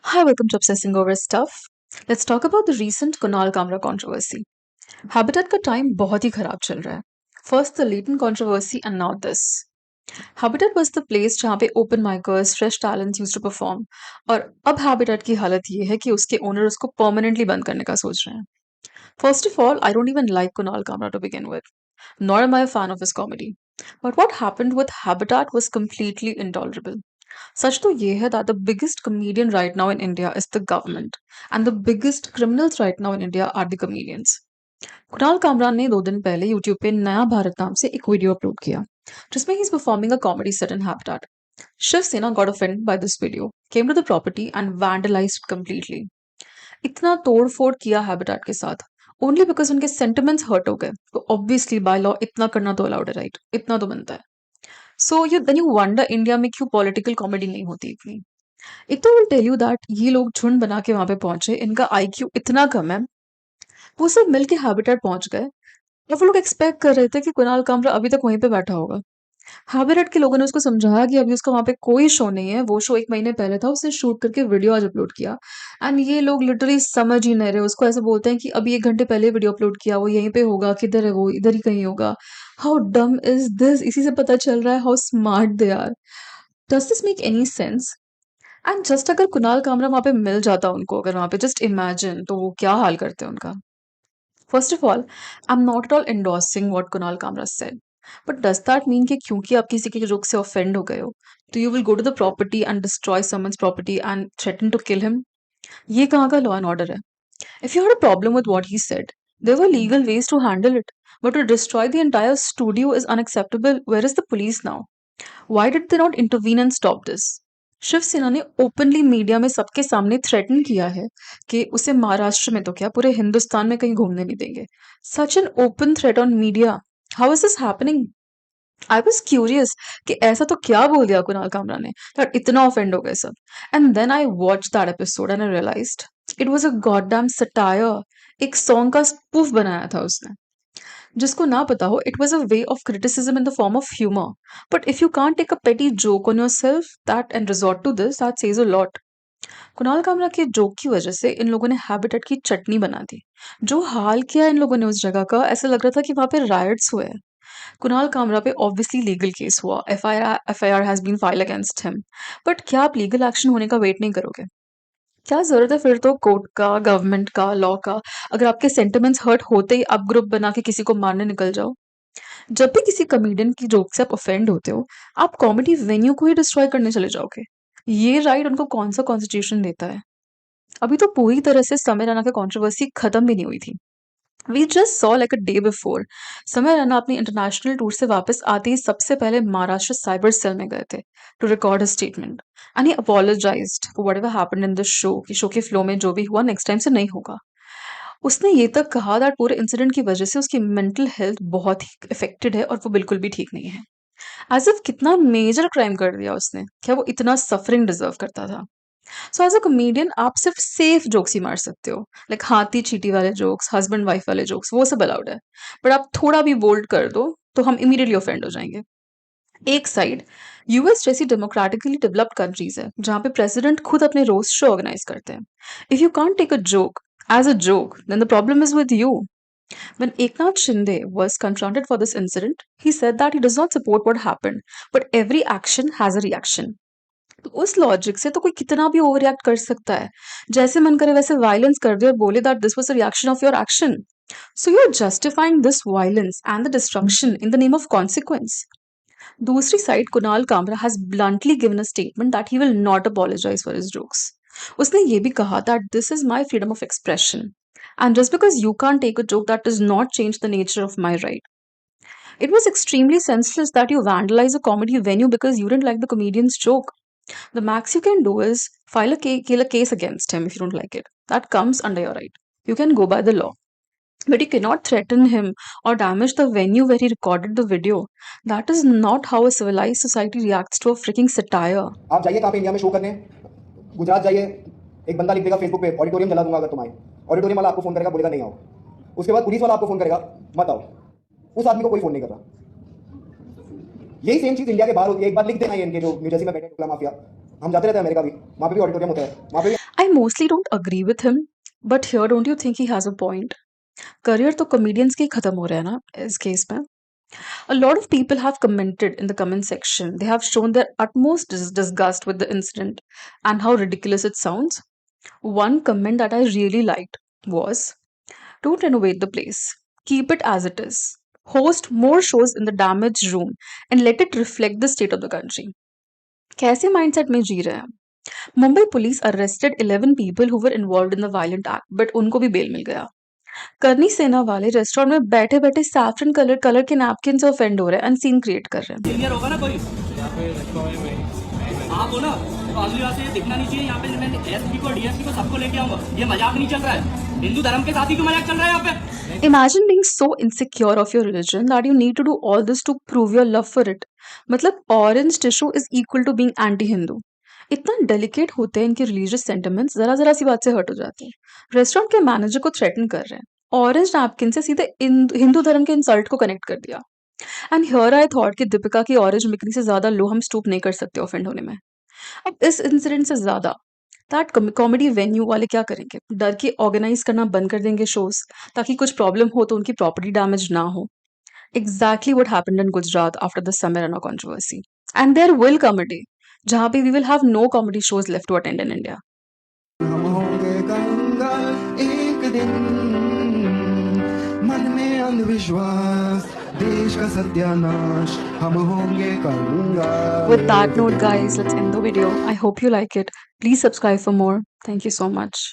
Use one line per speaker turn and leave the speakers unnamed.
Hi, welcome to Obsessing Over Stuff. Let's talk about the recent Kunal Kamra controversy. Habitat का time बहुत ही खराब चल रहा है. First the Leighton controversy and now this. Habitat was the place जहाँ पे open micers, fresh talents used to perform. और अब Habitat की हालत ये है कि उसके ओनर उसको permanently बंद करने का सोच रहे हैं. First of all, I don't even like Kunal Kamra to begin with. Nor am I a fan of his comedy. But what happened with Habitat was completely intolerable. सच तो ये है that the biggest comedian right now in India is the government and the biggest criminals right now in India are the comedians. Kunal Kamran ने 2 दिन पहले YouTube पे नया भारत नाम से एक वीडियो अपलोड किया जिसमें he's performing a comedy set in Habitat. Shiv Sena got offended by this video, came to the property and vandalized it completely. इतना तोड़ फोड़ किया हैबिटेट के साथ ओनली बिकॉज उनके सेंटिमेंट्स हर्ट हो गए तो ऑब्वियसली बाय लॉ इतना करना तो अलाउड है राइट इतना तो बनता है सो यू वंडर इंडिया में क्यों पॉलिटिकल कॉमेडी नहीं होती इतनी एक तो विल टेल यू दैट ये लोग झुंड बना के वहां पे पहुंचे इनका आईक्यू इतना कम है वो सब मिलके हैबिटेट पहुंच गए और वो लोग एक्सपेक्ट कर रहे थे कि कुणाल कामरा अभी तक वहीं पे बैठा होगा हैबिटेट के लोगों ने उसको समझाया कि अभी उसका वहां पे कोई शो नहीं है वो शो 1 महीने पहले था उसने शूट करके वीडियो आज अपलोड किया एंड ये लोग लिटरली समझ ही नहीं रहे उसको ऐसे बोलते हैं कि अभी 1 घंटे पहले वीडियो अपलोड किया वो यहीं पे होगा किधर है वो इधर ही कहीं होगा हाउ डम इज दिस इसी से पता चल रहा है how smart they are does this make any sense and just अगर कुणाल कामरा वहां पे मिल जाता उनको अगर वहां पे जस्ट इमेजिन तो वो क्या हाल करते उनका first of all I am not at all endorsing what Kunal Kamra said but does that mean कि क्योंकि आप किसी के जोक से ऑफेंड हो गए हो तो you will go to the property and destroy someone's property and threaten to kill him ये कहाँ का लॉ एंड ऑर्डर है if you had a problem with what he said there were legal ways to handle it but to destroy the entire studio is unacceptable where is the police now why did they not intervene and stop this Shivsena ने openly media में सबके सामने threaten किया है कि उसे महाराष्ट्र में तो क्या पूरे हिंदुस्तान में कहीं घूमने नहीं देंगे such an open threat on media how is this happening I was curious कि ऐसा तो क्या बोल दिया कुणाल कामरा ने दैट इतना ऑफेंड हो गए सब and then I watch that episode and I realised it was a god damn satire एक सॉन्ग का स्पूफ बनाया था उसने जिसको ना पता हो it was a way of criticism in the form of humour but if you can't take a petty joke on yourself that and resort to this that says a lot Kunal Kamra के joke की वजह से इन लोगों ने habitat की चटनी बना दी जो हाल किया इन लोगों ने उस जगह का ऐसा लग रहा था कि वहां पे राइट्स हुए हैं कुणाल कामरा पे ऑब्वियसली लीगल केस हुआ FIR has been file against him but क्या आप लीगल एक्शन होने का वेट नहीं करोगे क्या जरूरत है फिर तो कोर्ट का गवर्नमेंट का लॉ का अगर आपके सेंटिमेंट्स हर्ट होते ही आप ग्रुप बना के किसी को मारने निकल जाओ जब भी किसी कमेडियन की जोक से आप ऑफेंड होते हो आप कॉमेडी वेन्यू को ही डिस्ट्रॉय करने चले जाओगे ये राइट उनको कौन सा कॉन्स्टिट्यूशन देता है अभी तो पूरी तरह से समय रैना की कंट्रोवर्सी खत्म भी नहीं हुई थी we just saw like a day before Samay Raina अपनी इंटरनेशनल टूर से वापस आते ही सबसे पहले महाराष्ट्र साइबर सेल में गए थे to record a statement and he apologised for whatever happened in the show कि शो के फ्लो में जो भी हुआ नेक्स्ट टाइम से नहीं होगा उसने ये तक कहा दैट पूरे इंसिडेंट की वजह से उसकी मेंटल हेल्थ बहुत ही इफेक्टेड है और वो बिल्कुल भी ठीक नहीं है एज इफ कितना मेजर क्राइम कर दिया उसने क्या वो इतना सफरिंग डिजर्व करता था सो एज अ कॉमेडियन आप सिर्फ सेफ जोक्स ही मार सकते हो लाइक हाथी चीटी वाले जोक्स हस्बैंड वाइफ वाले जोक्स वो सब अलाउड है बट आप थोड़ा भी बोल्ड कर दो तो हम इमीडिएटली ऑफेंड हो जाएंगे एक साइड यूएस जैसी डेमोक्रेटिकली डेवलप्ड कंट्रीज है जहां पे प्रेसिडेंट खुद अपने रोस्ट शो ऑर्गेनाइज करते हैं if you can't take a joke as a joke then the problem is with you when Eknath Shinde was confronted for this incident, he said that he does not support what happened, but every action has a reaction. तो उस logic से तो कोई कितना भी over react कर सकता है जैसे मन करे वैसे वायलेंस कर दे और बोले that this was a reaction of your action so you are justifying this violence and the destruction in the name of consequence दूसरी side Kunal Kamra has bluntly given a statement that he will not apologise for his jokes उसने ये भी कहा that this is my freedom of expression and just because you can take a joke that does not change the nature of my right it was extremely senseless that you vandalize a comedy venue because you didn't like the comedian's joke. The max you can do is file a case against him if you don't like it. That comes under your right. You can go by the law. But you cannot threaten him or damage the venue where he recorded the video. That is not how a civilized society reacts to a freaking satire.
आप जाइए कहाँ पे India में show करने गुजरात जाइए एक बंदा लिख देगा फेसबुक पे ऑडिटोरियम जला दूंगा अगर तुम आए ऑडिटोरियम वाला आपको फोन करेगा बोलेगा नहीं आओ उसके बाद पुलिस वाला आपको फोन करेगा मत आओ उस आदमी को कोई फोन नहीं कर रहा यही सेम चीज इंडिया के बाहर होती है एक बार लिख देना ये इनके जो न्यू जर्सी में बैठे टुकला माफिया हम जाते रहते हैं अमेरिका भी वहाँ पे भी ऑडिटोरियम होता है वहाँ पे भी
mostly don't agree with him, but here don't you think he has a point? Career तो कॉमेडियंस के ही खत्म हो रहा है ना इस केस में. A lot of people have commented in the comment section. They have shown their utmost disgust with the incident and how ridiculous it sounds. One comment that I really liked was, don't renovate the place. Keep it as it is. Host more shows in the damaged room and let it reflect the state of the country. कैसे mindset में जी रहे हैं? Mumbai police arrested 11 people who were involved in the violent act, but उनको भी bell मिल गया. करनी सेना वाले रेस्टोरेंट में बैठे बैठे सैफरन कलर के नैपकिन से ऑफेंड हो रहे हैं एंड सीन क्रिएट कर रहे हैं.
सीनियर होगा ना कोई आप हो ना, तो अगली बार से ये दिखना नहीं चाहिए यहाँ पे. मैं एसपी को डीएसपी को सबको लेके आऊंगा. ये मजाक नहीं चल रहा है. हिंदू धर्म के साथ ही क्यों मजाक चल रहा है यहाँ पे?
Imagine being so insecure of your religion that you need to do all this to prove your love for it. मतलब orange tissue is equal to being anti Hindu. इतना डेलिकेट होते हैं इनके रिलीजियस सेंटिमेंट्स, जरा जरा सी बात से हर्ट हो जाते हैं. रेस्टोरेंट के मैनेजर को थ्रेटन कर रहे हैं. ऑरेंज नैपकिन से सीधे हिंदू धर्म के इंसल्ट को कनेक्ट कर दिया. एंड हियर आई थॉट कि दीपिका की ऑरेंज बिकनी से ज्यादा लो हम स्टूप नहीं कर सकते ऑफेंड होने में. अब इस इंसिडेंट से ज्यादा दैट कॉमेडी वेन्यू वाले क्या करेंगे? डर के ऑर्गेनाइज करना बंद कर देंगे शोज ताकि कुछ प्रॉब्लम हो तो उनकी प्रॉपर्टी डैमेज ना हो. Exactly what happened in Gujarat after the Samirana controversy. And there will come a day जहाँ पे we will have no comedy shows left to attend in India.
हम होंगे कंगाल एक दिन, मन में अंधविश्वास, देश का सत्यानाश, हम होंगे कंगाल.
With that note, guys, let's end the video. I hope you like it. Please subscribe for more. Thank you so much.